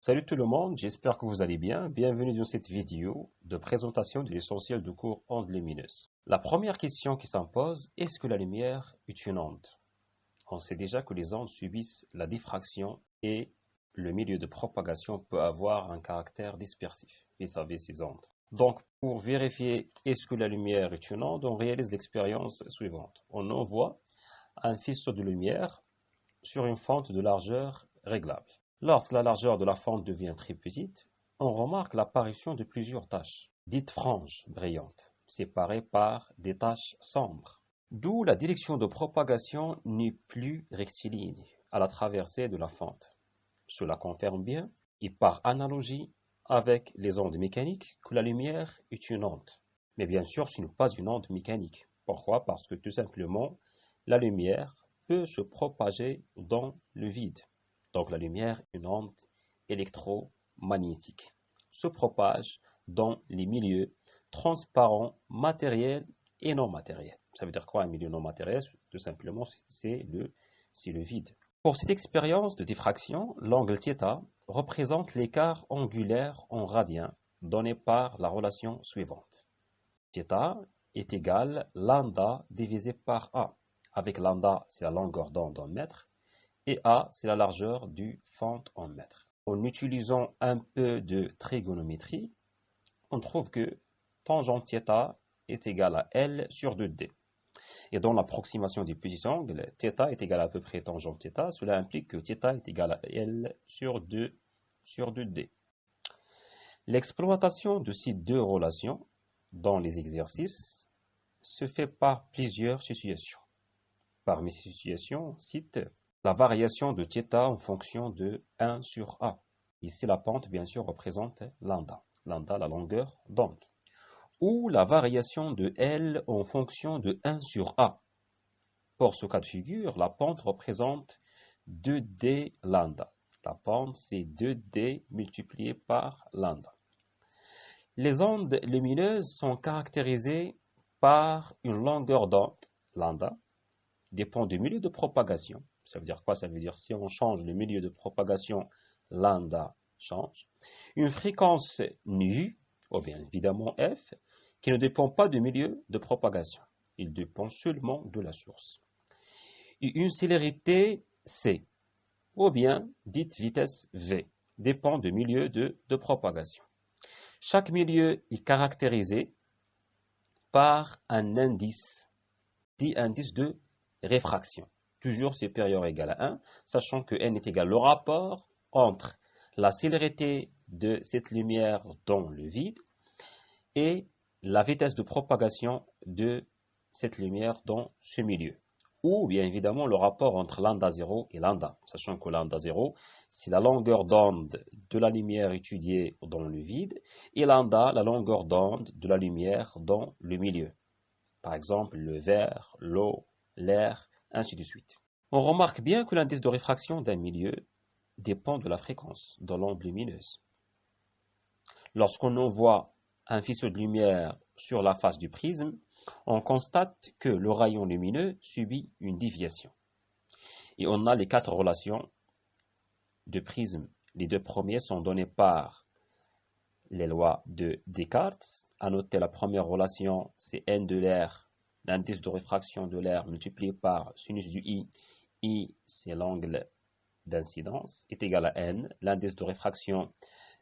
Salut tout le monde, j'espère que vous allez bien. Bienvenue dans cette vidéo de présentation de l'essentiel du cours ondes lumineuses. La première question qui s'impose, est-ce que la lumière est une onde? On sait déjà que les ondes subissent la diffraction et le milieu de propagation peut avoir un caractère dispersif vis-à-vis ces ondes. Donc, pour vérifier est-ce que la lumière est une onde, on réalise l'expérience suivante. On envoie un faisceau de lumière sur une fente de largeur réglable. Lorsque la largeur de la fente devient très petite, on remarque l'apparition de plusieurs taches, dites franges brillantes, séparées par des taches sombres. D'où la direction de propagation n'est plus rectiligne à la traversée de la fente. Cela confirme bien, et par analogie avec les ondes mécaniques, que la lumière est une onde. Mais bien sûr, ce n'est pas une onde mécanique. Pourquoi? Parce que tout simplement, la lumière peut se propager dans le vide. Donc la lumière, une onde électromagnétique, se propage dans les milieux transparents, matériels et non matériels. Ça veut dire quoi un milieu non matériel? Tout simplement, c'est le vide. Pour cette expérience de diffraction, l'angle θ représente l'écart angulaire en radiens donné par la relation suivante. θ est égal lambda divisé par A, avec lambda c'est la longueur d'onde en mètres, et A, c'est la largeur du fente en mètres. En utilisant un peu de trigonométrie, on trouve que tangente θ est égale à L sur 2D. Et dans l'approximation des petits angles, θ est égal à peu près tangente θ. Cela implique que θ est égal à L sur 2D. L'exploitation de ces deux relations dans les exercices se fait par plusieurs situations. Parmi ces situations, on cite la variation de θ en fonction de 1 sur A. Ici, la pente, bien sûr, représente lambda. Lambda, la longueur d'onde. Ou la variation de L en fonction de 1 sur A. Pour ce cas de figure, la pente représente 2D lambda. La pente, c'est 2D multiplié par lambda. Les ondes lumineuses sont caractérisées par une longueur d'onde, lambda, dépend du milieu de propagation. Ça veut dire quoi? Ça veut dire si on change le milieu de propagation, lambda change. Une fréquence nu, ou bien évidemment f, qui ne dépend pas du milieu de propagation. Il dépend seulement de la source. Et une célérité c, ou bien dite vitesse v, dépend du milieu de propagation. Chaque milieu est caractérisé par un indice, dit indice de réfraction, toujours supérieur ou égal à 1, sachant que n est égal au rapport entre la célérité de cette lumière dans le vide et la vitesse de propagation de cette lumière dans ce milieu. Ou bien évidemment le rapport entre lambda 0 et lambda, sachant que lambda 0, c'est la longueur d'onde de la lumière étudiée dans le vide, et lambda, la longueur d'onde de la lumière dans le milieu. Par exemple, le verre, l'eau, l'air, ainsi de suite. On remarque bien que l'indice de réfraction d'un milieu dépend de la fréquence de l'onde lumineuse. Lorsqu'on envoie un faisceau de lumière sur la face du prisme, on constate que le rayon lumineux subit une déviation. Et on a les 4 relations de prisme. Les 2 premiers sont donnés par les lois de Descartes. À noter la première relation, c'est n de l'air, l'indice de réfraction de l'air multiplié par sinus du I. I, c'est l'angle d'incidence, est égal à n, l'indice de réfraction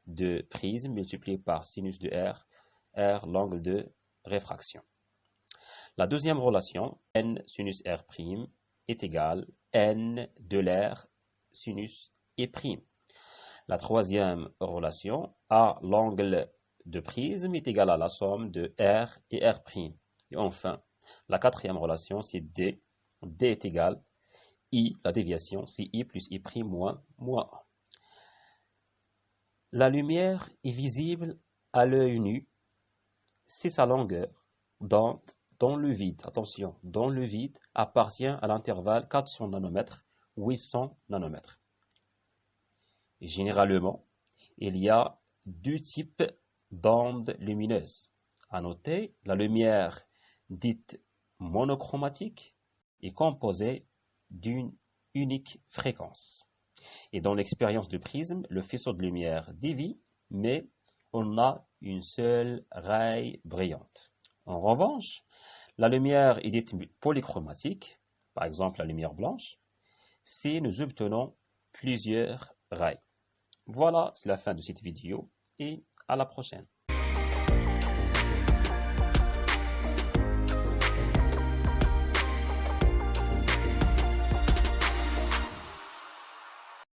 de prisme multiplié par sinus de R, R, l'angle de réfraction. La deuxième relation, n sinus R', est égal à n de l'air sinus E'. La troisième relation, A, l'angle de prisme, est égal à la somme de R et R'. Et enfin, la quatrième relation, c'est D. D est égal à I, la déviation, c'est I plus I' moins 1. La lumière est visible à l'œil nu si sa longueur d'onde dans le vide, attention, dans le vide, appartient à l'intervalle 400 nanomètres, 800 nanomètres. Et généralement, il y a 2 types d'ondes lumineuses. À noter, la lumière dite monochromatique est composée d'une unique fréquence. Et dans l'expérience de prisme, le faisceau de lumière dévie, mais on a une seule raie brillante. En revanche, la lumière est dite polychromatique, par exemple la lumière blanche, si nous obtenons plusieurs raies. Voilà, c'est la fin de cette vidéo et à la prochaine.